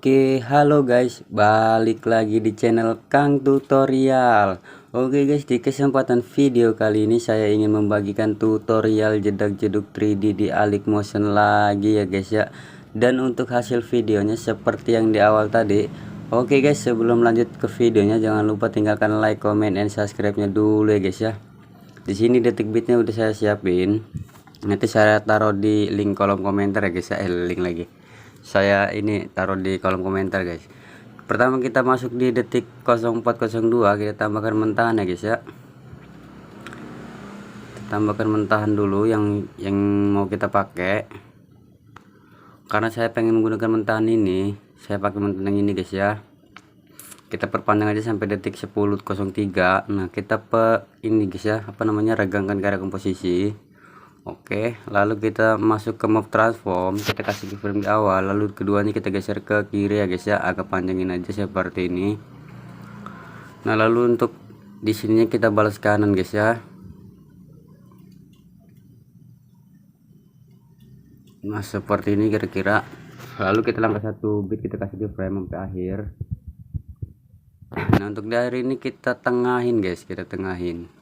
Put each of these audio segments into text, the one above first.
Oke, halo guys, balik lagi di channel Kang Tutorial. Oke guys, di kesempatan video kali ini saya ingin membagikan tutorial jedak-jeduk 3D di Alik Motion lagi ya guys ya. Dan untuk hasil videonya seperti yang di awal tadi. Oke guys, sebelum lanjut ke videonya jangan lupa tinggalkan like, comment, and subscribe-nya dulu ya guys ya. Di sini detik bitnya udah saya siapin. Nanti saya taruh di link kolom komentar ya guys ya, link lagi. Saya ini taruh di kolom komentar guys. Pertama kita masuk di detik 0402, kita tambahkan mentahan ya guys ya. Kita tambahkan mentahan dulu yang mau kita pakai. Karena saya pengen menggunakan mentahan ini, saya pakai mentahan ini guys ya. Kita perpanjang aja sampai detik 10.03. Nah kita ini guys ya, regangkan ke arah komposisi. Oke, lalu kita masuk ke move transform, kita kasih keyframe di awal, lalu keduanya kita geser ke kiri ya guys ya, agak panjangin aja seperti ini. Nah lalu untuk di sininya kita balas kanan guys ya. Nah seperti ini kira-kira. Lalu kita langkah satu bit, kita kasih keyframe sampai akhir. Nah untuk dari ini kita tengahin guys, kita tengahin.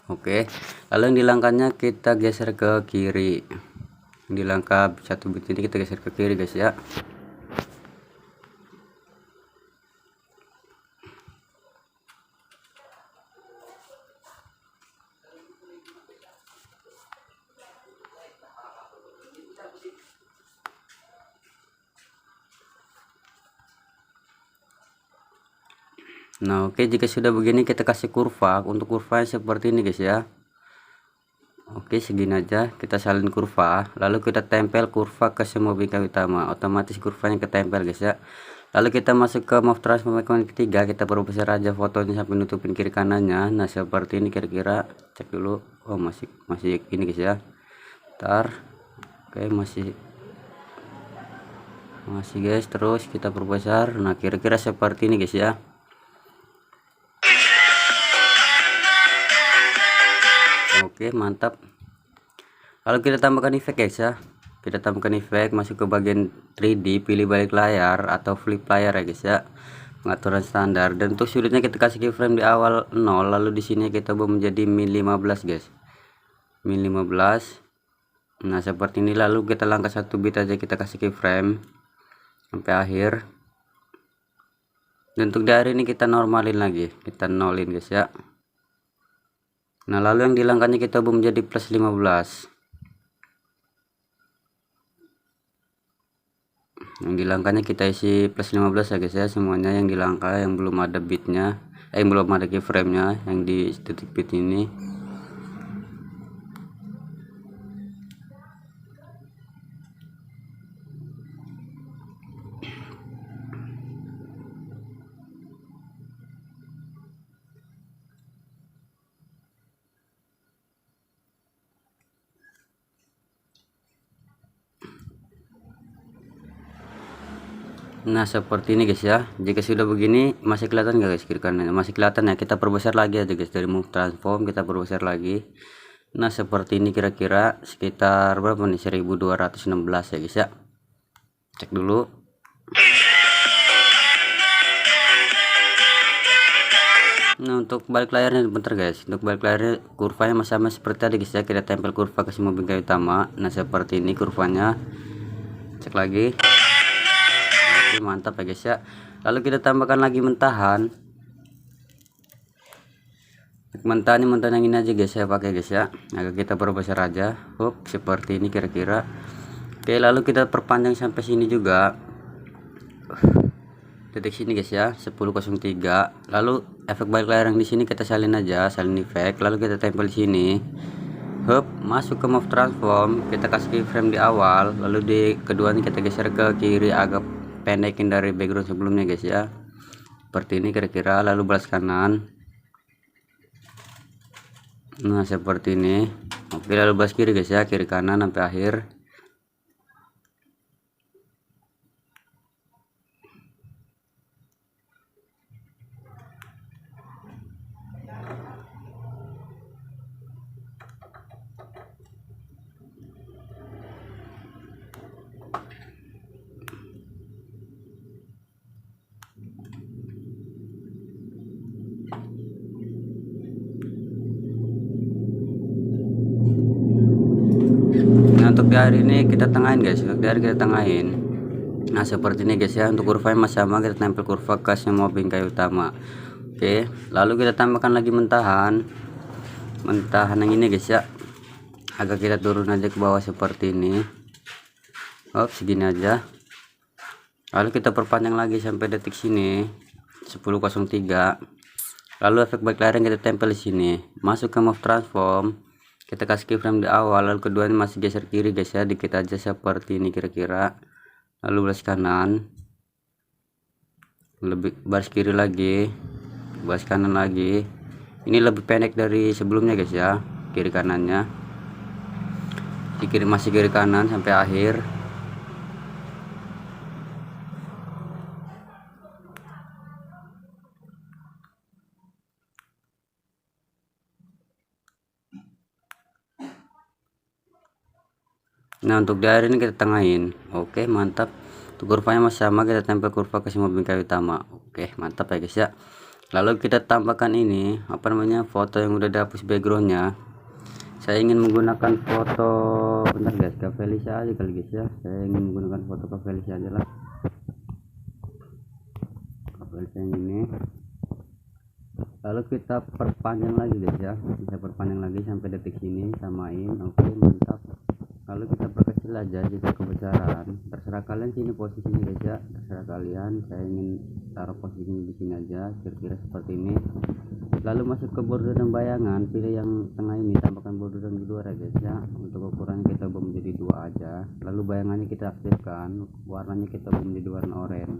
Oke, lalu yang di langkahnya kita geser ke kiri. Di langkah satu bit ini kita geser ke kiri guys ya. Nah oke, jika sudah begini kita kasih kurva. Untuk kurvanya seperti ini guys ya. Oke, segini aja, kita salin kurva, lalu kita tempel kurva ke semua bingkai utama, otomatis kurvanya ketempel guys ya. Lalu kita masuk ke move transform ketiga, kita perbesar aja fotonya sampai nutupin kiri kanannya. Nah seperti ini kira-kira. Cek dulu. Oh masih ini guys ya. Ntar oke, masih guys, terus kita perbesar. Nah kira-kira seperti ini guys ya. Oke, mantap. Lalu kita tambahkan efek guys ya. Kita tambahkan efek, masuk ke bagian 3D, pilih balik layar atau flip layar ya guys ya. Pengaturan standar, dan untuk sudutnya kita kasih keyframe di awal 0, lalu di sini kita ubah menjadi min 15 guys. Min 15. Nah seperti ini, lalu kita langkah satu bit aja, kita kasih keyframe sampai akhir. Dan untuk dari ini kita normalin lagi, kita nolin guys ya. Nah lalu yang di langkahnya kita ubah menjadi plus 15. Yang di langkahnya kita isi plus 15 ya guys ya, semuanya yang di langkah yang belum ada bitnya, yang belum ada keyframe nya yang di detik bit ini. Nah seperti ini guys ya. Jika sudah begini masih kelihatan nggak guys kiri kanan? Masih kelihatan ya. Kita perbesar lagi aja guys, dari move transform kita perbesar lagi. Nah seperti ini kira-kira, sekitar berapa nih, 1216 ya guys ya. Cek dulu. Nah untuk balik layarnya bentar guys, untuk balik layarnya kurvanya masih sama seperti tadi guys ya. Kita tempel kurva ke semua bingkai utama. Nah seperti ini kurvanya. Cek lagi. Oke, mantap ya guys ya. Lalu kita tambahkan lagi mentahan. Mentahan yang ini aja guys, saya pakai guys ya. Agak kita perbesar aja. Seperti ini kira-kira. Oke, lalu kita perpanjang sampai sini juga. Detik sini guys ya, 10.03. Lalu efek balik layar yang di sini kita salin aja, salin efek. Lalu kita tempel di sini. Masuk ke move transform, kita kasih keyframe di awal, lalu di keduanya kita geser ke kiri, agak pendekin dari background sebelumnya guys ya. Seperti ini kira-kira, lalu balas kanan. Nah seperti ini. Oke, lalu balas kiri guys ya, kiri kanan sampai akhir. dari ini kita tengahin guys, untuk dari kita tengahin. Nah seperti ini guys ya. Untuk kurvanya masih sama, kita tempel kurva ke semua mobil kayu utama. Oke, lalu kita tambahkan lagi mentahan yang ini guys ya. Agak kita turun aja ke bawah seperti ini. Segini aja. Lalu kita perpanjang lagi sampai detik sini 10.03. Lalu efek backlight kita tempel di sini. Masuk ke move transform, kita kasih keyframe di awal, lalu kedua ini masih geser kiri guys ya, dikit aja seperti ini kira-kira. Lalu baris kanan, lebih baris kiri lagi, baris kanan lagi. Ini lebih pendek dari sebelumnya guys ya, kiri kanannya. Di kiri masih kiri kanan sampai akhir. Nah untuk di akhir ini kita tengahin. Oke mantap. Untuk kurvanya masih sama, kita tempel kurva ke semua bingkai utama. Oke mantap ya guys ya. Lalu kita tambahkan ini apa namanya, foto yang udah dihapus backgroundnya. Saya ingin menggunakan foto, bentar guys, Kak Felicia aja kali guys ya. Saya ingin menggunakan foto Kak Felicia aja lah. Kak Felicia yang ini. Lalu kita perpanjang lagi guys ya, kita perpanjang lagi sampai detik sini, samain. Oke mantap. Lalu kita perkecil aja jika kebesaran, terserah kalian sini posisinya guys ya, terserah kalian. Saya ingin taruh posisinya di sini aja, kira-kira seperti ini. Lalu masuk ke border dan bayangan, pilih yang tengah ini, tambahkan border dan luar ya guys ya. Untuk ukurannya kita ubah menjadi 2 aja. Lalu bayangannya kita aktifkan, warnanya kita ubah menjadi warna oranye,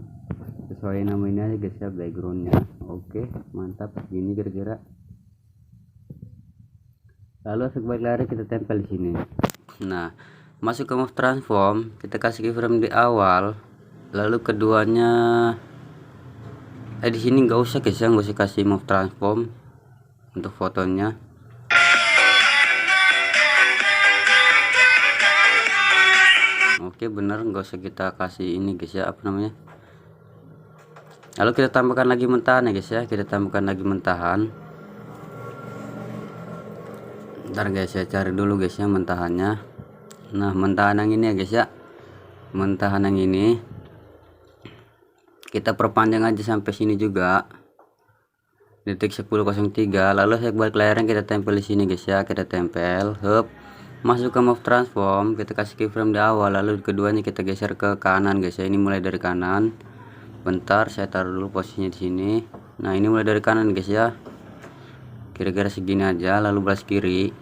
sesuai nama ini aja guys ya, backgroundnya. Oke mantap, gini kira-kira. Lalu efek backlight kita tempel di sini. Nah masuk ke move transform, kita kasih keyframe di awal, lalu keduanya di sini nggak usah guys ya, nggak usah kasih move transform untuk fotonya. Oke bener, nggak usah kita kasih ini guys ya, apa namanya. Lalu kita tambahkan lagi mentahan ya guys ya, kita tambahkan lagi mentahan. Ntar guys, saya cari dulu guys ya mentahannya. Nah mentahan yang ini ya guys ya, mentahan yang ini kita perpanjang aja sampai sini juga, detik 10.03. Lalu saya buat layarnya kita tempel di sini guys ya, kita tempel. Masuk ke move transform, kita kasih keyframe di awal, lalu keduanya kita geser ke kanan guys ya. Ini mulai dari kanan. Bentar, saya taruh dulu posisinya di sini. Nah ini mulai dari kanan guys ya, kira-kira segini aja. Lalu belas kiri,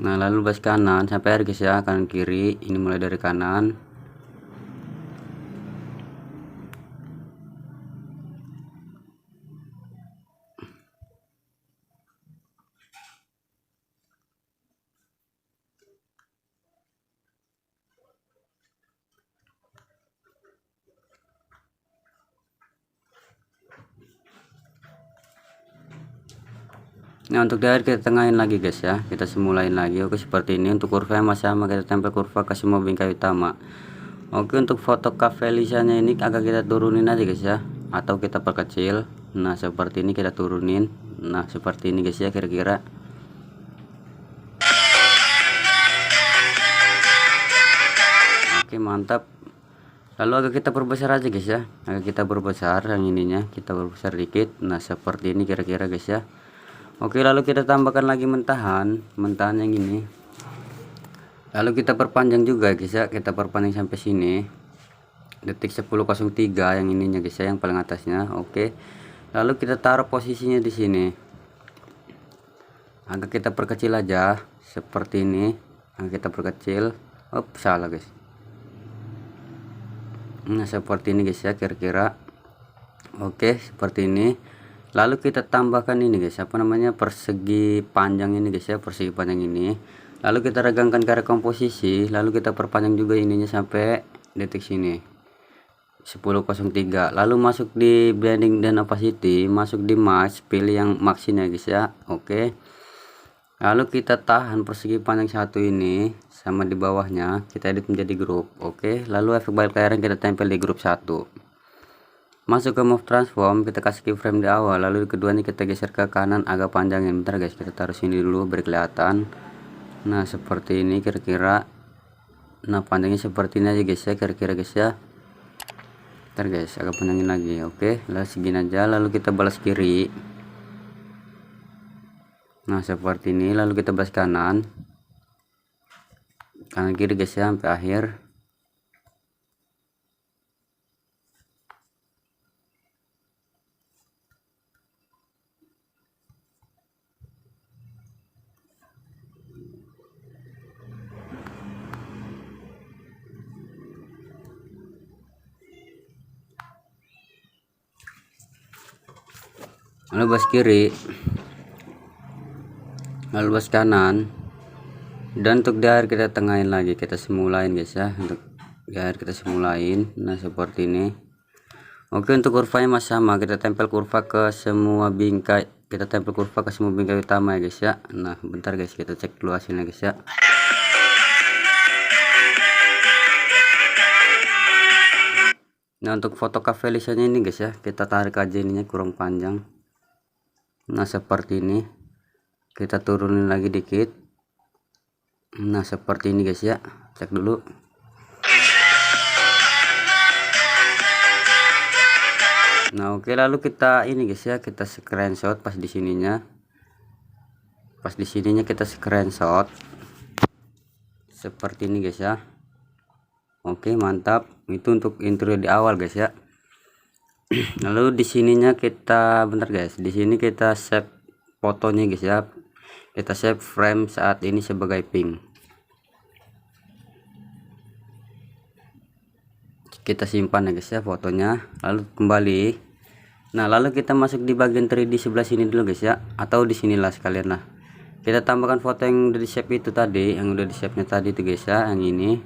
nah lalu belas kanan sampai akhir guys ya, kanan kiri. Ini mulai dari kanan. Nah untuk daerah kita tengahin lagi guys ya, kita semulain lagi. Oke seperti ini. Untuk kurva yang masih sama, kita tempel kurva ke semua bingkai utama. Oke untuk foto Kak Felicia nya ini agak kita turunin aja guys ya, atau kita perkecil. Nah seperti ini kita turunin. Nah seperti ini guys ya kira-kira. Oke mantap. Lalu agak kita perbesar aja guys ya, agak kita perbesar yang ininya, kita perbesar dikit. Nah seperti ini kira-kira guys ya. Oke lalu kita tambahkan lagi mentahan yang ini. Lalu kita perpanjang juga guys ya, kita perpanjang sampai sini, detik 10.03 yang ininya guys ya, yang paling atasnya. Oke lalu kita taruh posisinya di sini, agak kita perkecil aja seperti ini, agak kita perkecil. Salah guys. Nah seperti ini guys ya kira-kira. Oke seperti ini. Lalu kita tambahkan ini guys, apa namanya, persegi panjang ini guys ya, persegi panjang ini. Lalu kita regangkan ke area komposisi, lalu kita perpanjang juga ininya sampai detik sini 10.03. Lalu masuk di blending dan opacity, masuk di mask, pilih yang maksinya guys ya. Oke lalu kita tahan persegi panjang satu ini sama di bawahnya, kita edit menjadi grup. Oke lalu efek balik layar kita tempel di grup 1. Masuk ke move transform, kita kasih keyframe di awal, lalu keduanya kita geser ke kanan agak panjangin. Bentar guys, kita taruh sini dulu biar kelihatan. Nah seperti ini kira-kira. Nah panjangnya seperti ini aja guys ya, kira-kira guys ya. Ntar guys agak panjangin lagi. Oke lah segini aja, lalu kita balas kiri. Nah seperti ini, lalu kita balas kanan kiri guys ya sampai akhir. Lalu balas kiri, lalu balas kanan, dan untuk di akhir kita tengahin lagi, kita simulain guys ya. Untuk di akhir kita simulain. Nah seperti ini. Oke, untuk kurvanya masih sama, kita tempel kurva ke semua bingkai, utama ya guys ya. Nah bentar guys, kita cek dulu hasilnya guys ya. Nah untuk foto cafe lisanya ini guys ya, kita tarik aja ininya kurang panjang. Nah seperti ini, kita turunin lagi dikit. Nah seperti ini guys ya, cek dulu. Nah oke, lalu kita ini guys ya, kita screenshot pas di sininya, kita screenshot seperti ini guys ya. Oke mantap, itu untuk intro di awal guys ya. Lalu di sininya kita bentar guys, di sini kita save fotonya guys ya, kita save frame saat ini sebagai pink, kita simpan ya guys ya fotonya, lalu kembali. Nah lalu kita masuk di bagian 3D sebelah sini dulu guys ya, atau di sinilah sekalian lah, kita tambahkan foto yang udah di save itu tadi, yang udah di save nya tadi itu guys ya, yang ini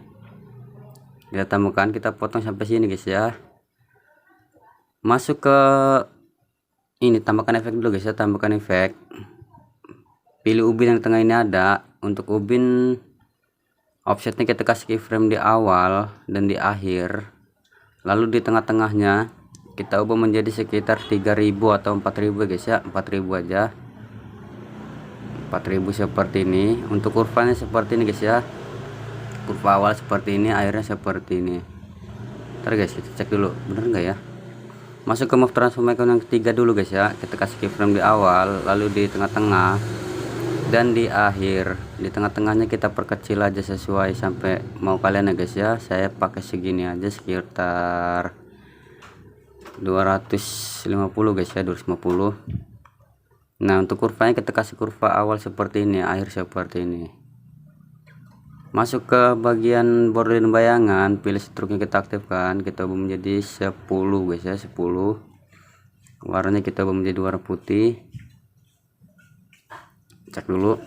kita tambahkan, kita potong sampai sini guys ya. Masuk ke ini, tambahkan efek dulu guys ya, tambahkan efek, pilih ubin yang tengah ini ada. Untuk ubin offsetnya kita kasih keyframe di awal dan di akhir, lalu di tengah-tengahnya kita ubah menjadi sekitar 3000 atau 4000 guys ya, 4000 aja, 4000 seperti ini. Untuk kurvanya seperti ini guys ya, kurva awal seperti ini, akhirnya seperti ini. Ntar guys kita cek dulu bener enggak ya. Masuk ke move transform icon yang ketiga dulu guys ya, kita kasih keyframe di awal, lalu di tengah-tengah dan di akhir. Di tengah-tengahnya kita perkecil aja sesuai sampai mau kalian ya guys ya. Saya pakai segini aja, sekitar 250 guys ya, 250. Nah untuk kurvanya kita kasih kurva awal seperti ini, akhir seperti ini. Masuk ke bagian border dan bayangan, pilih struknya kita aktifkan, kita ubah menjadi 10 guys ya, 10. Warnanya kita ubah menjadi warna putih. Cek dulu.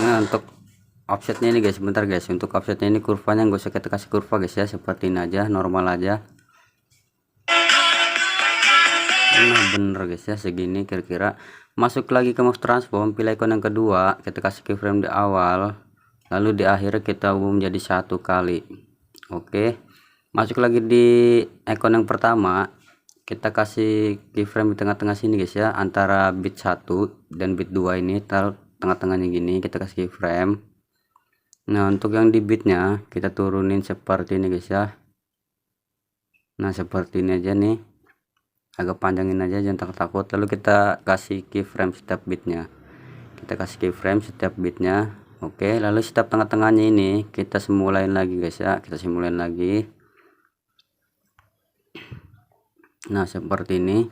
Nah untuk offsetnya ini guys, bentar guys, untuk offsetnya ini kurvanya nggak usah kita kasih kurva guys ya, seperti ini aja, normal aja. Nah bener guys ya, segini kira-kira. Masuk lagi ke mouse transform, pilih icon yang kedua, kita kasih keyframe di awal, lalu di akhir kita ubah menjadi 1 kali. Oke, masuk lagi di icon yang pertama, kita kasih keyframe di tengah-tengah sini guys ya, antara bit 1 dan bit 2 ini, tengah-tengahnya gini kita kasih keyframe. Nah untuk yang di bitnya kita turunin seperti ini guys ya. Nah seperti ini aja nih, agak panjangin aja, jangan takut. Lalu kita kasih keyframe setiap bitnya, Oke, lalu setiap tengah-tengahnya ini kita simulain lagi guys ya, nah seperti ini.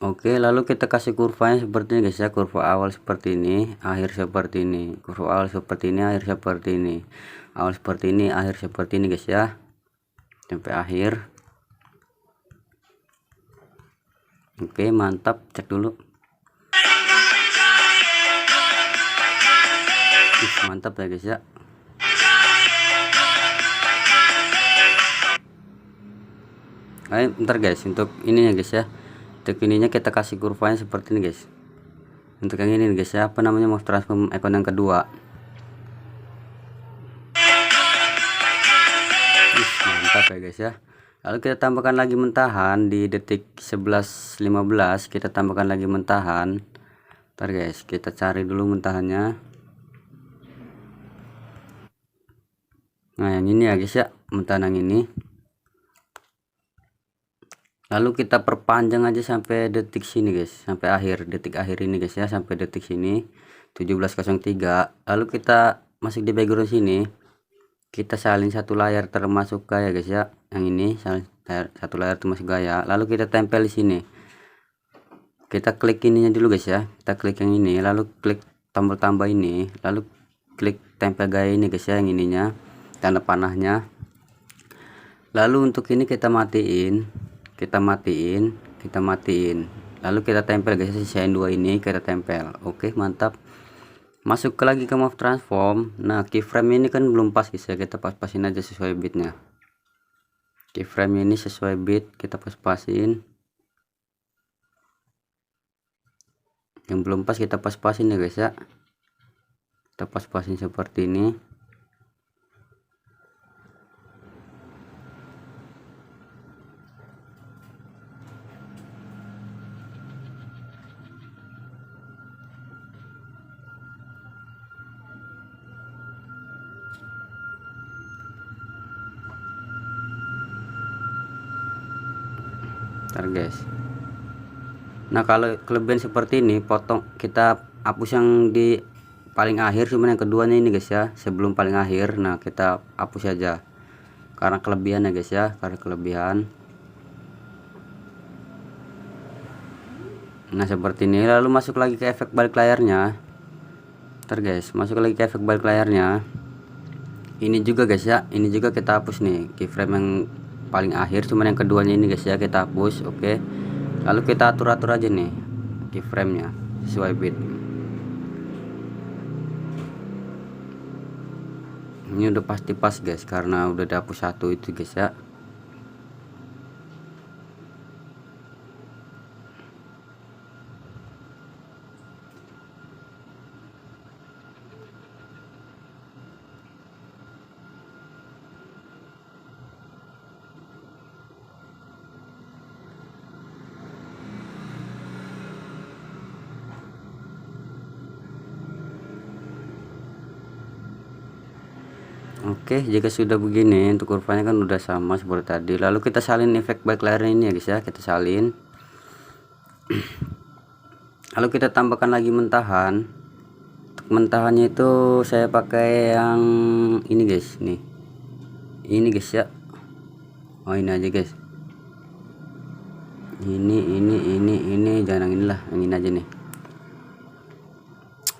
Oke, lalu kita kasih kurvanya seperti ini guys ya, kurva awal seperti ini, akhir seperti ini, kurva awal seperti ini, akhir seperti ini, awal seperti ini, akhir seperti ini guys ya, sampai akhir. Oke mantap, cek dulu. Mantap ya guys ya. Ayo bentar guys, untuk ininya guys ya, untuk ininya kita kasih kurvanya seperti ini guys. Untuk yang ini guys ya, apa namanya, mouse transform icon yang kedua. ya guys ya. Lalu kita tambahkan lagi mentahan di detik 11.15, kita tambahkan lagi mentahan. Ntar guys, kita cari dulu mentahannya. Nah yang ini ya guys ya, mentahan yang ini. Lalu kita perpanjang aja sampai detik sini guys, sampai detik akhir ini guys ya, sampai detik sini 17.03. Lalu kita masuk di background sini, kita salin satu layar termasuk gaya guys ya, yang ini salin satu layar termasuk gaya. Lalu kita tempel di sini, kita klik ininya dulu guys ya, kita klik yang ini, lalu klik tombol tambah ini, lalu klik tempel gaya ini guys ya, yang ininya tanda panahnya. Lalu untuk ini kita matiin, lalu kita tempel guys, sisain dua ini kita tempel. Oke mantap. Masuk lagi ke move transform. Nah keyframe ini kan belum pas guys ya, kita pas-pasin aja sesuai bitnya. Keyframe ini sesuai bit kita pas-pasin, yang belum pas kita pas-pasin ya guys ya, kita pas-pasin seperti ini. Ntar guys, nah kalau kelebihan seperti ini, potong, kita hapus yang di paling akhir, cuman yang keduanya ini guys ya, sebelum paling akhir. Nah kita hapus aja karena kelebihan ya guys ya, karena kelebihan. Nah seperti ini. Lalu masuk lagi ke efek balik layarnya. Ntar guys, masuk lagi ke efek balik layarnya. Ini juga guys ya, ini juga kita hapus nih keyframe yang paling akhir, cuman yang keduanya ini guys ya kita hapus. Oke, lalu kita atur aja nih keyframe nya sesuai bit. Ini udah pasti pas guys, karena udah dihapus satu itu guys ya. Oke, jika sudah begini, untuk kurvanya kan udah sama seperti tadi. Lalu kita salin efek balik layar ini ya guys ya, kita salin. Lalu kita tambahkan lagi mentahan. Untuk mentahannya itu saya pakai yang ini guys, nih. Ini guys ya. Oh ini aja guys. Ini jangan yang inilah, yang ini aja nih.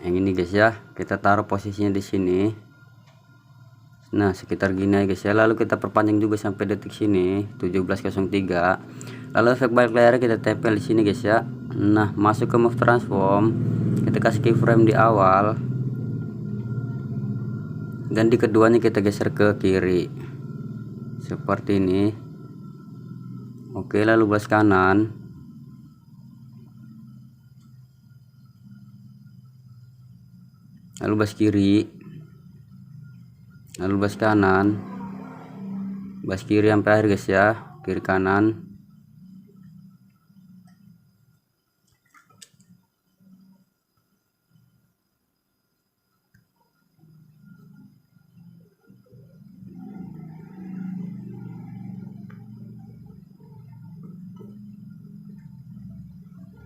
Yang ini guys ya, kita taruh posisinya di sini. Nah sekitar gini ya guys ya. Lalu kita perpanjang juga sampai detik sini 17.03. Lalu efek balik layar kita tempel di sini guys ya. Nah masuk ke move transform, kita kasih keyframe di awal, dan di keduanya kita geser ke kiri seperti ini. Oke, lalu balas kanan, lalu balas kiri, lalu balas kanan, balas kiri sampai akhir guys ya, kiri kanan.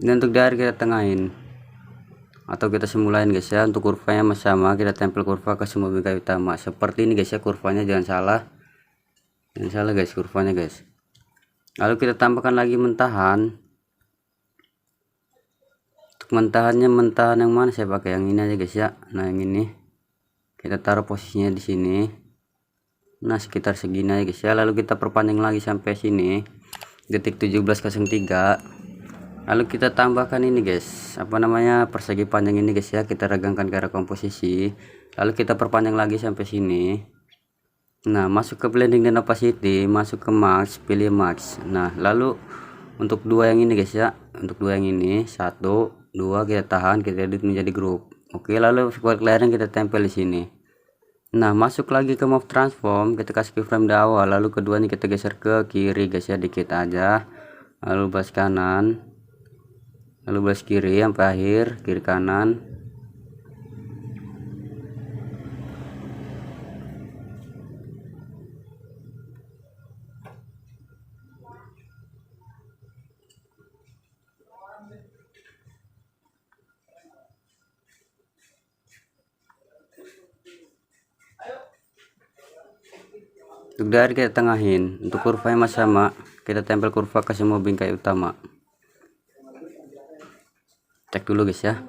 Dan untuk di akhir kita tengahin atau kita simulain guys ya. Untuk kurvanya masih sama, kita tempel kurva ke semua bingkai utama seperti ini guys ya. Kurvanya jangan salah guys, kurvanya guys. Lalu kita tambahkan lagi mentahan. Untuk mentahannya, mentahan yang mana saya pakai, yang ini aja guys ya. Nah yang ini kita taruh posisinya di sini. Nah sekitar segini aja guys ya. Lalu kita perpanjang lagi sampai sini detik 17.03. Lalu kita tambahkan ini guys, apa namanya, persegi panjang ini guys ya, kita regangkan ke arah komposisi. Lalu kita perpanjang lagi sampai sini. Nah masuk ke blending dan opacity, masuk ke max, pilih max. Nah lalu untuk dua yang ini guys ya, untuk dua yang ini 1, 2 kita tahan, kita edit menjadi grup. Oke, lalu balik layarnya kita tempel di sini. Nah, masuk lagi ke move transform, kita kasih keyframe di awal, lalu keduanya kita geser ke kiri guys ya, dikit aja, lalu balas kanan, lalu balas kiri sampai akhir, kiri kanan. Untuk dari kita tengahin, untuk kurva yang masih sama, kita tempel kurva kasih mau bingkai utama. Cek dulu guys ya.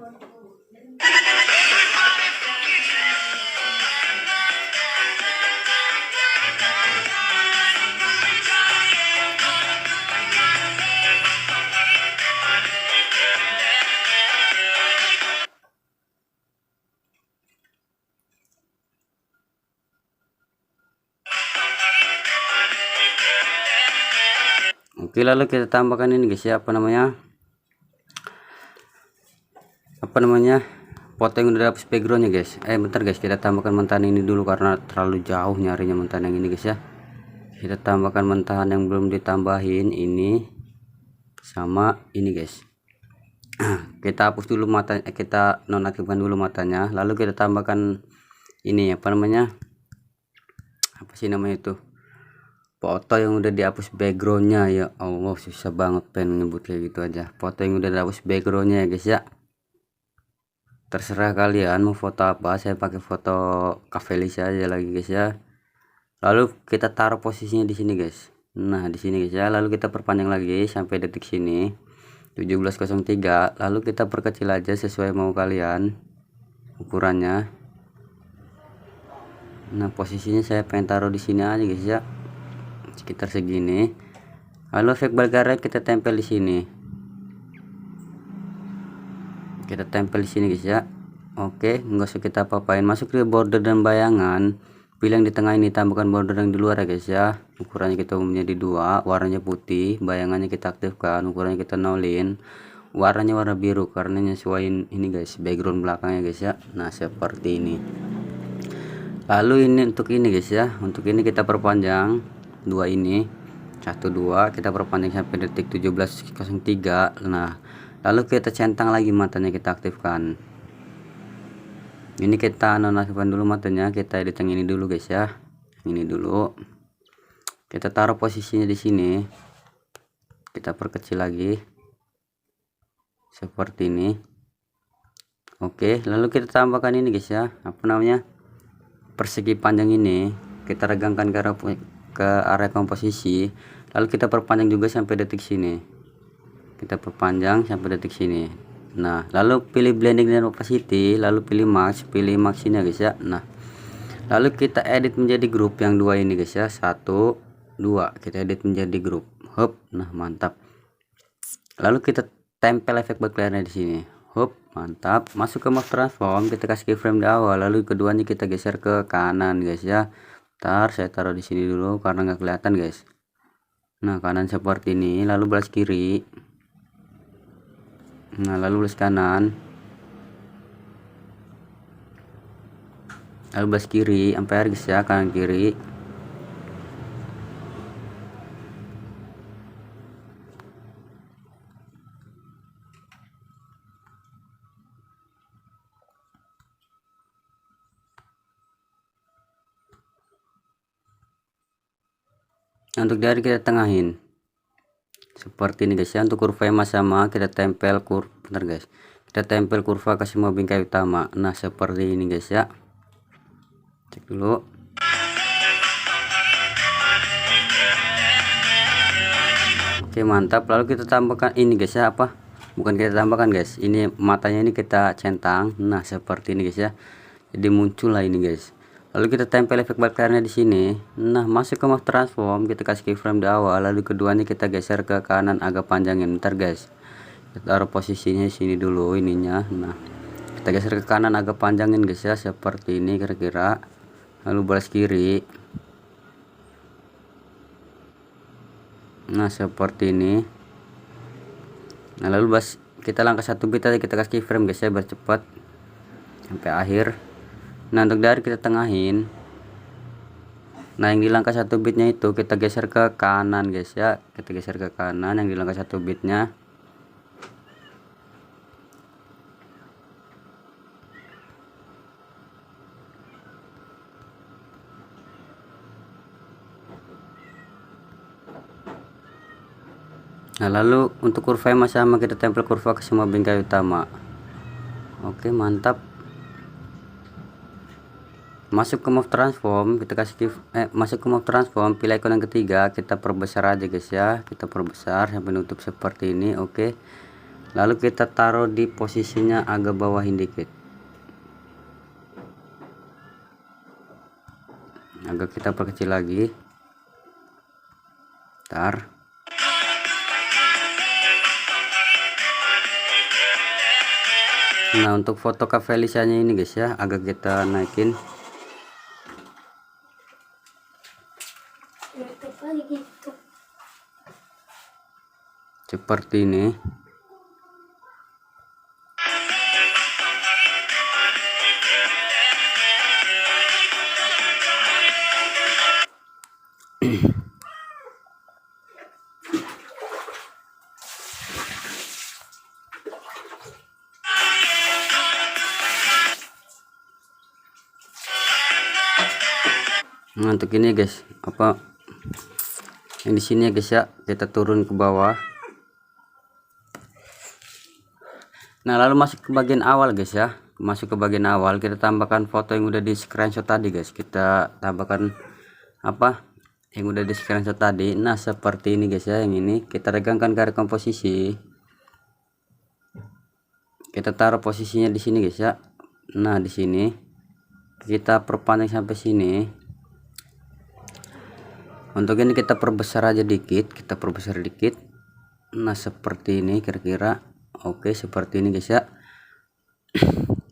Oke, lalu kita tambahkan ini guys ya, apa namanya foto yang udah dapet backgroundnya guys. Bentar guys, kita tambahkan mentahan ini dulu karena terlalu jauh nyarinya mentahan yang ini guys ya. Kita tambahkan mentahan yang belum ditambahin ini sama ini guys. Kita hapus dulu mata, kita nonaktifkan dulu matanya, lalu kita tambahkan ini apa sih namanya itu, foto yang udah dihapus backgroundnya. Ya Allah, susah banget pengen nyebut kayak gitu aja. Foto yang udah dihapus backgroundnya ya guys ya. Terserah kalian mau foto apa, saya pakai foto Cafelis aja lagi guys ya. Lalu kita taruh posisinya di sini guys. Nah, di sini guys ya, lalu kita perpanjang lagi sampai detik sini 17.03, lalu kita perkecil aja sesuai mau kalian ukurannya. Nah, posisinya saya pengen taruh di sini aja guys ya, sekitar segini. Lalu efek balgara kita tempel di sini, kita tempel di sini guys ya. Oke, nggak usah kita apa-apain, masuk ke border dan bayangan, pilih yang di tengah ini, tambahkan border yang di luar ya guys ya. Ukurannya kita menjadi 2, warnanya putih, bayangannya kita aktifkan, ukurannya kita nolin, warnanya warna biru karena nyesuaiin ini guys, background belakangnya guys ya. Nah, seperti ini. Lalu ini untuk ini guys ya, untuk ini kita perpanjang 2 ini 1 2, kita perpanjang sampai detik 17.03. Nah, lalu kita centang lagi matanya, kita aktifkan. Ini kita nonaktifkan dulu matanya, kita edit yang ini dulu guys ya, ini dulu. Kita taruh posisinya di sini, kita perkecil lagi seperti ini. Oke, lalu kita tambahkan ini guys ya, persegi panjang ini kita regangkan ke area komposisi, lalu kita perpanjang juga sampai detik sini, kita perpanjang sampai detik sini. Nah, lalu pilih blending dan opacity, lalu pilih max ini guys ya. Nah, lalu kita edit menjadi grup yang 2 ini guys ya, 1 2, kita edit menjadi grup. Hop, nah mantap. Lalu kita tempel efek backlight di sini. Hop, mantap. Masuk ke move transform, kita kasih keyframe di awal, lalu keduanya kita geser ke kanan guys ya. Ntar saya taruh di sini dulu karena nggak kelihatan guys. Nah, kanan seperti ini, lalu balas kiri. Nah, lalu balas kanan, lalu balas kiri sampai guys ya, kanan kiri. Untuk dari kita tengahin seperti ini guys ya. Untuk kurva yang sama kita tempel kita tempel kurva kasih mau bingkai utama. Nah, seperti ini guys ya, cek dulu. Oke, mantap. Lalu kita tambahkan ini guys ya, bukan kita tambahkan guys, ini matanya ini kita centang. Nah, seperti ini guys ya, jadi muncul lah ini guys. Lalu kita tempel efek backlight di sini. Nah, masuk ke move transform, kita kasih keyframe di awal, lalu keduanya kita geser ke kanan agak panjangin. Bentar guys, kita taruh posisinya di sini dulu ininya. Nah, kita geser ke kanan agak panjangin guys ya, seperti ini kira-kira. Lalu balas kiri. Nah, seperti ini. Nah, lalu kita langkah 1 bit aja, kita kasih keyframe guys ya, biar cepat sampai akhir. Nah, untuk dari kita tengahin, Nah, yang di langkah 1 bitnya itu kita geser ke kanan guys ya, kita geser ke kanan yang di langkah 1 bitnya. Nah, lalu untuk kurva yang masih sama kita tempel kurva ke semua bingkai utama. Oke, mantap. Masuk ke move transform, kita kasih masuk ke move transform, pilih icon yang ketiga, kita perbesar aja guys ya, kita perbesar sampai nutup seperti ini. Oke, lalu kita taruh di posisinya agak bawahin dikit, agak kita perkecil lagi. Ntar nah, untuk foto Kak Felicianya ini guys ya, agak kita naikin seperti ini. Nah, untuk ini guys, apa yang di sini ya guys ya, kita turun ke bawah. Nah, lalu masuk ke bagian awal guys ya, masuk ke bagian awal, kita tambahkan foto yang udah di screenshot tadi guys, kita tambahkan apa yang udah di screenshot tadi. Nah, seperti ini guys ya, yang ini kita regangkan garis komposisi, kita taruh posisinya di sini guys ya. Nah, di sini kita perpanjang sampai sini. Untuk ini kita perbesar aja dikit, kita perbesar dikit. Nah, seperti ini kira-kira. Oke, seperti ini guys ya.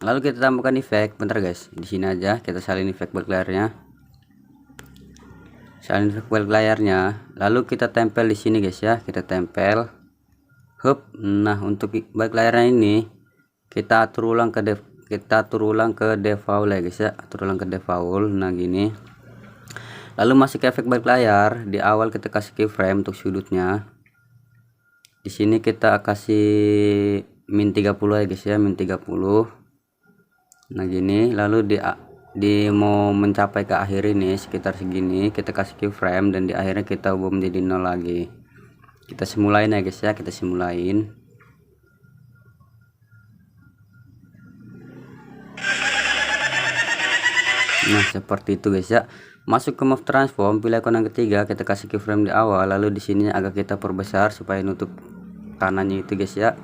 Lalu kita tambahkan efek, bentar guys, di sini aja kita salin efek balik layarnya, salin efek balik layarnya. Lalu kita tempel di sini guys ya, kita tempel. Hup. Nah, untuk balik layarnya ini kita atur ulang ke default ya guys ya, atur ulang ke default. Nah, gini. Lalu masuk ke efek balik layar, di awal kita kasih keyframe untuk sudutnya. Di sini kita kasih min 30 ya guys ya, min 30. Nah, gini. Lalu di mau mencapai ke akhir ini sekitar segini, kita kasih keyframe dan di akhirnya kita ubah menjadi 0 lagi. Kita simulain ya guys ya, kita simulain. Nah, seperti itu guys ya. Masuk ke move transform, pilih icon yang ketiga, kita kasih keyframe di awal, lalu di sini agak kita perbesar supaya nutup kanannya itu guys ya.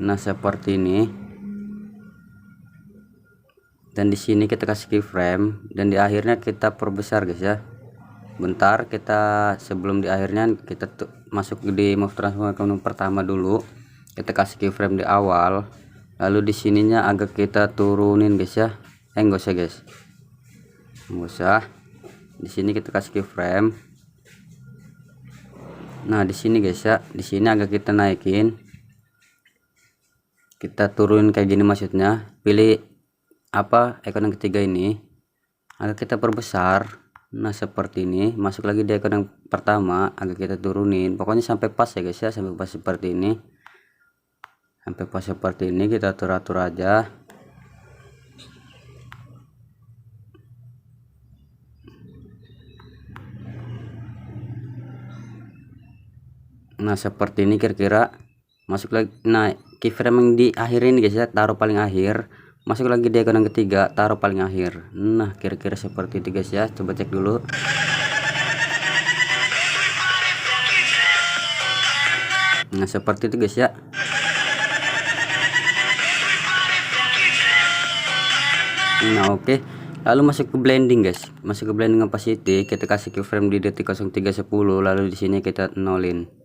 Nah, seperti ini. Dan di sini kita kasih keyframe dan di akhirnya kita perbesar guys ya. Bentar, kita sebelum di akhirnya kita masuk di move transform yang pertama dulu. Kita kasih keyframe di awal, lalu di sininya agak kita turunin guys ya. Enggak usah guys, nggak usah. Di sini kita kasih keyframe. Nah, di sini guys ya, di sini agak kita naikin, kita turunin kayak gini maksudnya. Pilih apa icon yang ketiga ini, agak kita perbesar. Nah, seperti ini. Masuk lagi di icon yang pertama, agak kita turunin, pokoknya sampai pas ya guys ya, sampai pas seperti ini, sampai pas seperti ini. Kita atur aja. Nah, seperti ini kira-kira. Masuk lagi. Nah, keyframe yang di akhir ini guys ya, taruh paling akhir. Masuk lagi di icon yang ketiga, taruh paling akhir. Nah, kira-kira seperti itu guys ya, coba cek dulu. Nah, seperti itu guys ya. Nah, oke. Lalu masuk ke blending guys, masuk ke blending opacity, kita kasih keyframe di detik 0310, lalu di sini kita nolin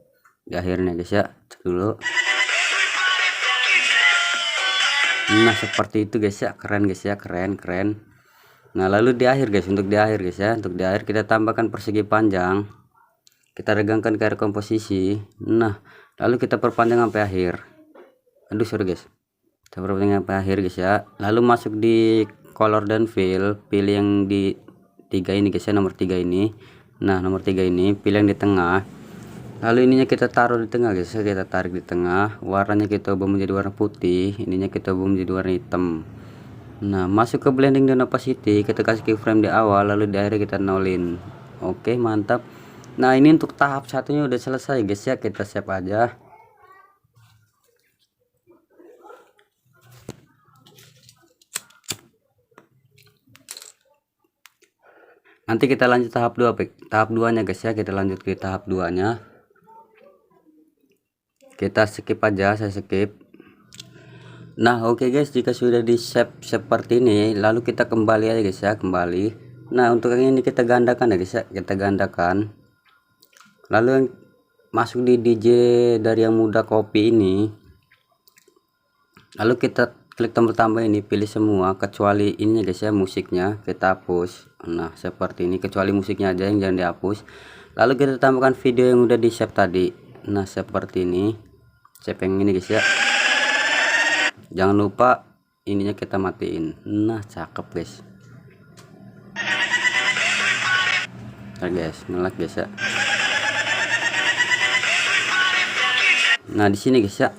di akhirnya guys ya, cek dulu. Nah, seperti itu guys ya, keren guys ya, keren. Nah, lalu di akhir guys, untuk di akhir guys ya, untuk di akhir kita tambahkan persegi panjang, kita regangkan ke area komposisi. Nah, lalu kita perpanjang sampai akhir. Aduh, sorry guys, kita perpanjang sampai akhir guys ya. Lalu masuk di color dan fill, pilih yang di 3 ini guys ya, nomor 3 ini. Nah nomor 3 ini pilih yang di tengah, lalu ininya kita taruh di tengah guys ya, kita tarik di tengah, warnanya kita ubah menjadi warna putih, ininya kita ubah menjadi warna hitam. Nah masuk ke blending dan opacity, kita kasih keyframe di awal, lalu di akhir kita nolin. Oke mantap. Nah ini untuk tahap satunya udah selesai guys ya, kita save aja. Nanti kita lanjut tahap 2, tahap 2 nya guys ya, kita lanjut ke tahap 2 nya. Kita skip aja, saya skip. Nah oke guys, jika sudah di save seperti ini, lalu kita kembali aja guys ya, kembali. Nah untuk yang ini kita gandakan ya guys ya, kita gandakan. Lalu yang masuk di DJ dari yang muda kopi ini, lalu kita klik tombol tambah ini, pilih semua kecuali ini guys ya, musiknya kita hapus. Nah seperti ini, kecuali musiknya aja yang jangan dihapus. Lalu kita tambahkan video yang udah di save tadi. Nah seperti ini, save yang ini guys ya, jangan lupa ininya kita matiin. Nah cakep guys. Nah guys, ngelag guys ya. Nah di sini guys ya,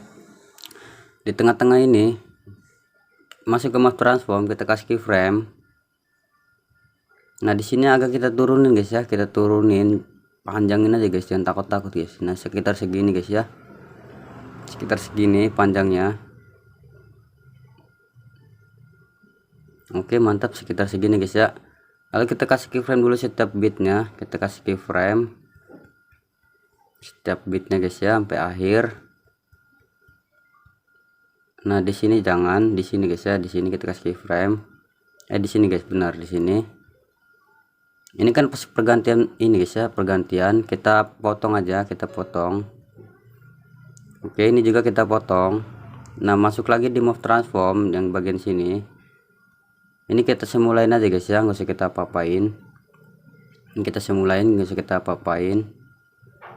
di tengah-tengah ini masuk ke map transform, kita kasih keyframe. Nah di sini agak kita turunin guys ya, kita turunin, panjangin aja guys, jangan takut-takut guys. Nah sekitar segini guys ya, sekitar segini panjangnya. Oke mantap, sekitar segini guys ya. Lalu kita kasih keyframe dulu setiap bitnya, kita kasih keyframe setiap bitnya guys ya sampai akhir. Nah di sini jangan, di sini guys ya, di sini kita kasih keyframe. Di sini guys, benar di sini. Ini kan pas pergantian ini guys ya, pergantian kita potong aja, kita potong. Oke ini juga kita potong. Nah masuk lagi di move transform yang bagian sini. Ini kita semulain aja guys ya, nggak usah kita apa-apain. Ini kita semulain, nggak usah kita apa-apain.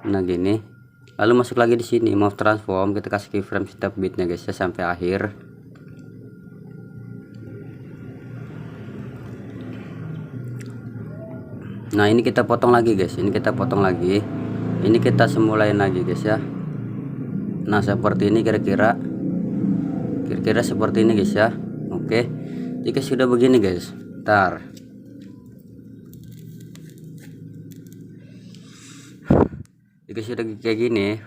Nah gini. Lalu masuk lagi di sini move transform, kita kasih keyframe setiap bitnya guys ya sampai akhir. Nah ini kita potong lagi guys, ini kita potong lagi, ini kita semulain lagi guys ya. Nah seperti ini kira-kira seperti ini guys ya. Oke, jika sudah begini guys, ntar jika sudah kayak gini,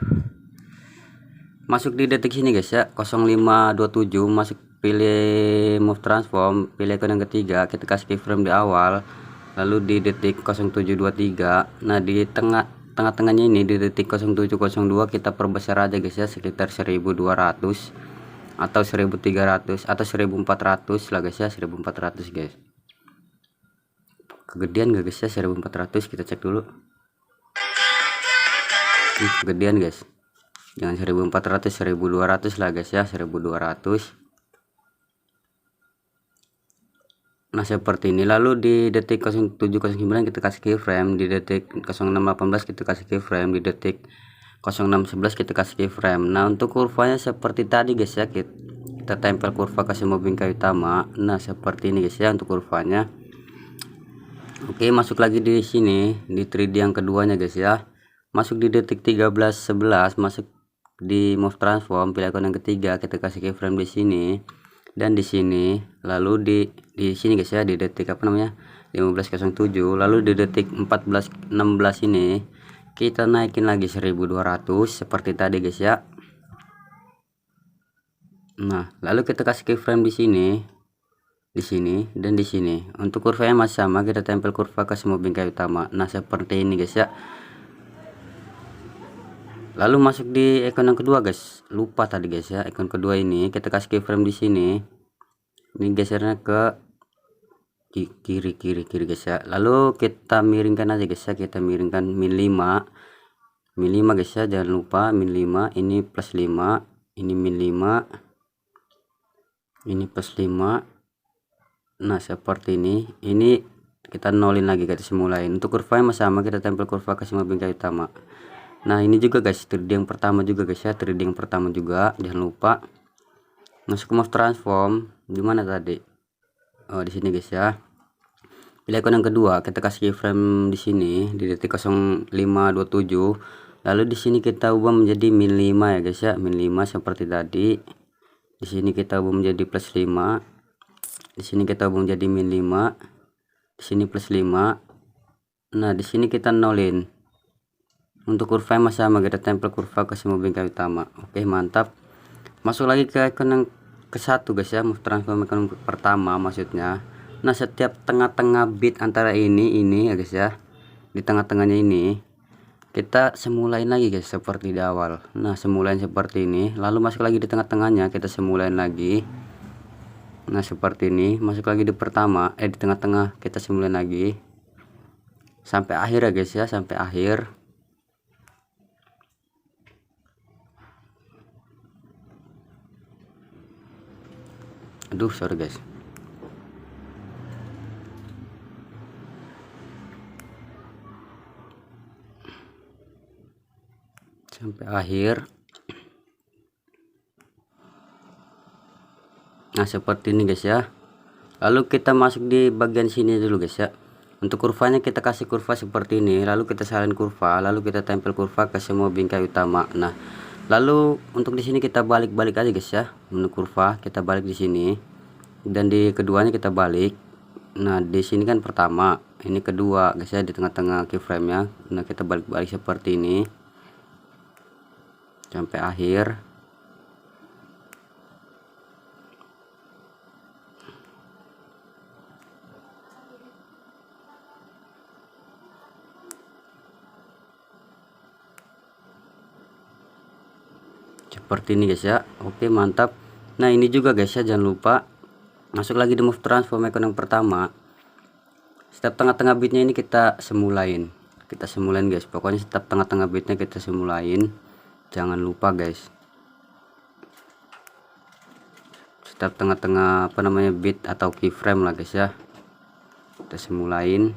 masuk di detik sini guys ya, 0527, masuk pilih move transform, pilih icon yang ketiga, kita kasih keyframe di awal, lalu di detik 0723. Nah di tengahnya ini di detik 0702 kita perbesar aja guys ya, sekitar 1200 atau 1300 atau 1400 lah guys ya, 1400 guys. Kegedean gak guys ya 1400, kita cek dulu. Kegedean guys, jangan 1400, 1200 lah guys ya, 1200. Nah seperti ini. Lalu di detik 0709 kita kasih keyframe, di detik 0618 kita kasih keyframe, di detik 0611 kita kasih keyframe. Nah untuk kurvanya seperti tadi guys ya, kita tempel kurva ke semua bingkai utama. Nah seperti ini guys ya untuk kurvanya. Oke masuk lagi di sini di 3D yang keduanya guys ya, masuk di detik 1311, masuk di move transform, pilih icon yang ketiga, kita kasih keyframe di sini dan di sini. Lalu di sini guys ya, di detik apa namanya 1507, lalu di detik 1416 ini kita naikin lagi 1200 seperti tadi guys ya. Nah lalu kita kasih keyframe di sini dan di sini. Untuk kurvanya masih sama, kita tempel kurva ke semua bingkai utama. Nah seperti ini guys ya. Lalu masuk di icon yang kedua guys, lupa tadi guys ya, icon kedua ini kita kasih keyframe di sini. Ini gesernya ke kiri guys ya. Lalu kita miringkan aja guys ya, kita miringkan min 5 guys ya, jangan lupa min 5, ini plus 5, ini min 5, ini plus 5. Nah seperti ini kita nolin lagi, kita semulain. Untuk kurvanya masih sama, kita tempel kurva ke semua bingkai utama. Nah ini juga guys 3D yang pertama juga guys ya, 3D yang pertama juga, jangan lupa. Masuk ke move transform, di mana tadi? Oh di sini guys ya, pilih icon yang kedua, kita kasih keyframe di sini di detik 0527. Lalu di sini kita ubah menjadi min 5 ya guys ya, min 5 seperti tadi. Di sini kita ubah menjadi plus 5. Di sini kita ubah menjadi min 5. Di sini plus 5. Nah, di sini kita nolin. Untuk kurva masih sama, kita tempel kurva ke semua bingkai utama. Oke, mantap. Masuk lagi ke icon yang ke satu guys ya, move transform icon pertama maksudnya. Nah, setiap tengah-tengah bit antara ini ya guys ya, di tengah-tengahnya ini kita semulain lagi guys seperti di awal. Nah, semulain seperti ini, lalu masuk lagi di tengah-tengahnya, kita semulain lagi. Nah, seperti ini, masuk lagi di pertama, di tengah-tengah kita semulain lagi sampai akhir ya guys ya, sampai akhir. Aduh, sorry guys. Sampai akhir. Nah, seperti ini guys ya. Lalu kita masuk di bagian sini dulu guys ya. Untuk kurvanya kita kasih kurva seperti ini, lalu kita salin kurva, lalu kita tempel kurva ke semua bingkai utama. Nah, lalu untuk di sini kita balik-balik aja guys ya. Untuk kurva kita balik di sini, dan di keduanya kita balik. Nah, di sini kan pertama, ini kedua guys ya, di tengah-tengah keyframe-nya. Nah, kita balik-balik seperti ini sampai akhir. Seperti ini guys ya. Oke, mantap. Nah, ini juga guys ya, jangan lupa masuk lagi di move transform icon yang pertama. Setiap tengah-tengah bitnya ini kita semulain guys. Pokoknya setiap tengah-tengah bitnya kita semulain, jangan lupa guys. Setiap tengah-tengah bit atau keyframe lah guys ya, kita semulain.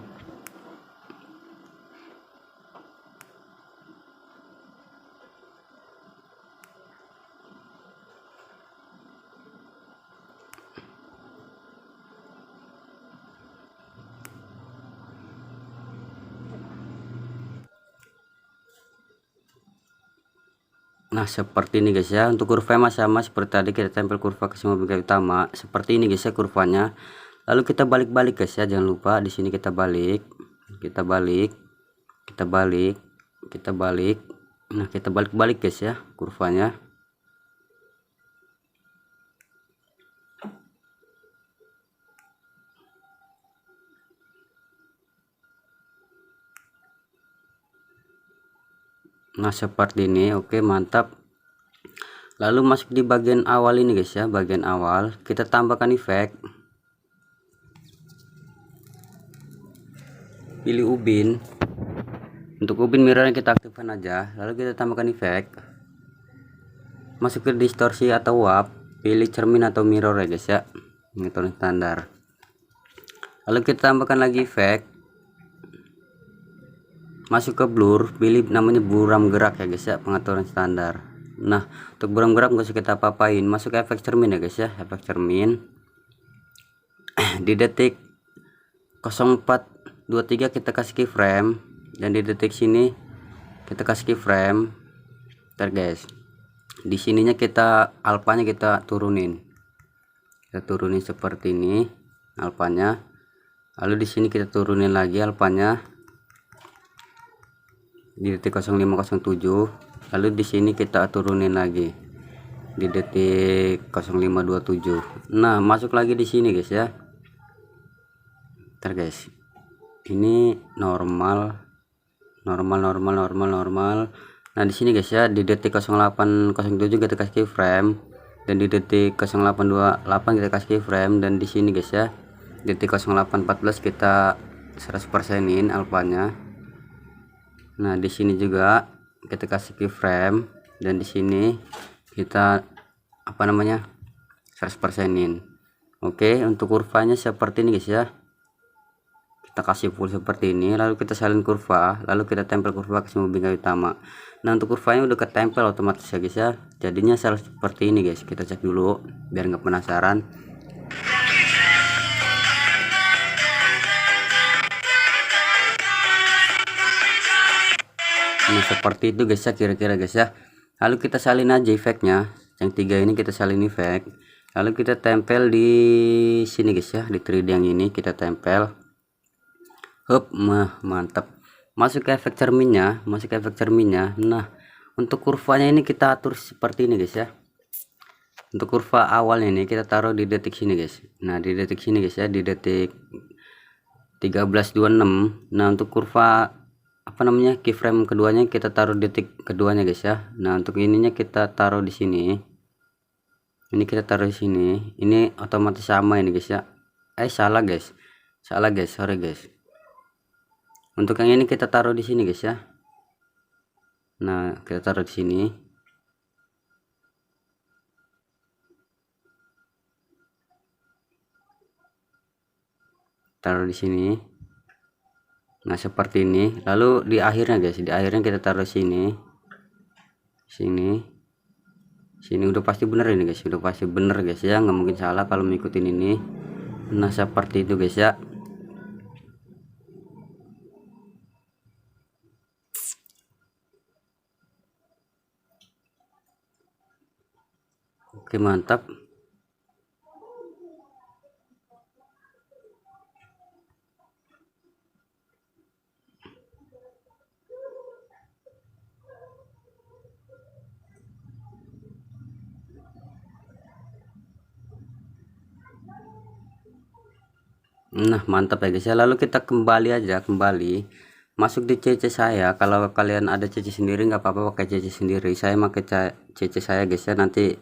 Nah, seperti ini guys ya. Untuk kurva masih sama seperti tadi, kita tempel kurva ke semua bingkai utama seperti ini guys ya kurvanya. Lalu kita balik-balik guys ya, jangan lupa di sini kita balik. Nah, kita balik-balik guys ya kurvanya. Nah, seperti ini. Oke, mantap. Lalu masuk di bagian awal ini guys ya, bagian awal kita tambahkan efek. Pilih ubin. Untuk ubin mirrornya kita aktifkan aja, lalu kita tambahkan efek. Masuk ke distorsi atau warp, pilih cermin atau mirror ya guys ya, metode standar. Lalu kita tambahkan lagi efek. Masuk ke blur, pilih namanya buram gerak ya guys ya, pengaturan standar. Nah, untuk buram gerak nggak usah kita apa-apain, masuk ke efek cermin ya guys ya, efek cermin. Di detik 0423 kita kasih keyframe, dan di detik sini kita kasih keyframe. Ntar guys, di sininya kita alpanya kita turunin seperti ini alpanya. Lalu di sini kita turunin lagi alpanya di detik 0507. Lalu di sini kita turunin lagi di detik 0527. Nah, masuk lagi di sini guys ya. Ntar guys, ini normal. Nah, di sini guys ya, di detik 0807 kita kasih keyframe, dan di detik 0828 kita kasih keyframe, dan di sini guys ya, detik 0814 kita 100%in alpanya. Nah, di sini juga kita kasih keyframe, dan di sini kita 100%in. Oke, untuk kurvanya seperti ini guys ya. Kita kasih full seperti ini, lalu kita salin kurva, lalu kita tempel kurva ke semua bingkai utama. Nah, untuk kurvanya udah ketempel otomatis ya guys ya. Jadinya seperti ini guys. Kita cek dulu biar nggak penasaran. seperti itu guys ya kira-kira guys ya. Lalu kita salin aja efeknya, yang 3 ini kita salin efek, lalu kita tempel di sini guys ya, di 3D yang ini kita tempel. Hup, mantap. Masuk ke efek cerminnya, nah untuk kurvanya ini kita atur seperti ini guys ya. Untuk kurva awalnya ini kita taruh di detik sini guys. Nah di detik sini guys ya, di detik 13.26. Nah untuk kurva apa namanya, keyframe keduanya kita taruh detik keduanya guys ya. Nah untuk ininya kita taruh di sini, ini kita taruh di sini, ini otomatis sama ini guys ya. Salah guys, sorry guys. Untuk yang ini kita taruh di sini guys ya. Nah kita taruh di sini, taruh di sini. Nah seperti ini. Lalu di akhirnya guys, di akhirnya kita taruh sini, sini udah pasti bener ini guys, udah pasti bener guys ya, nggak mungkin salah kalau mengikutin ini. Nah seperti itu guys ya. Oke mantap. Nah mantap ya guys ya. Lalu kita kembali masuk di CC saya. Kalau kalian ada CC sendiri nggak apa-apa pakai CC sendiri, saya pakai CC saya guys ya. Nanti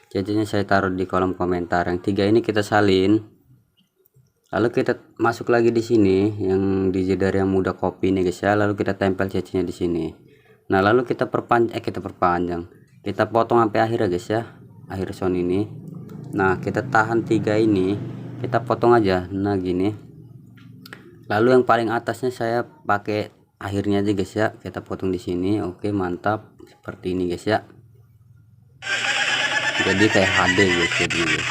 CC nya saya taruh di kolom komentar. Yang 3 ini kita salin, lalu kita masuk lagi di sini yang di jeder yang mudah copy nih guys ya. Lalu kita tempel CC nya di sini. Nah lalu kita perpanjang, kita potong sampai akhir ya guys ya, akhir sound ini. Nah kita tahan 3 ini, kita potong aja. Nah gini. Lalu yang paling atasnya saya pakai akhirnya aja guys ya, kita potong di sini. Oke mantap, seperti ini guys ya. Jadi kayak HD guys, jadi guys.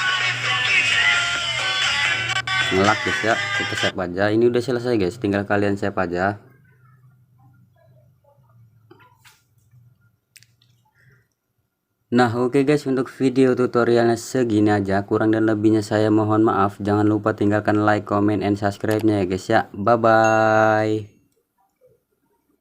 Ngelak guys ya, kita save aja. Ini udah selesai guys, tinggal kalian save aja. Nah oke guys, untuk video tutorialnya segini aja, kurang dan lebihnya saya mohon maaf. Jangan lupa tinggalkan like, comment, and subscribe nya ya guys ya. Bye bye.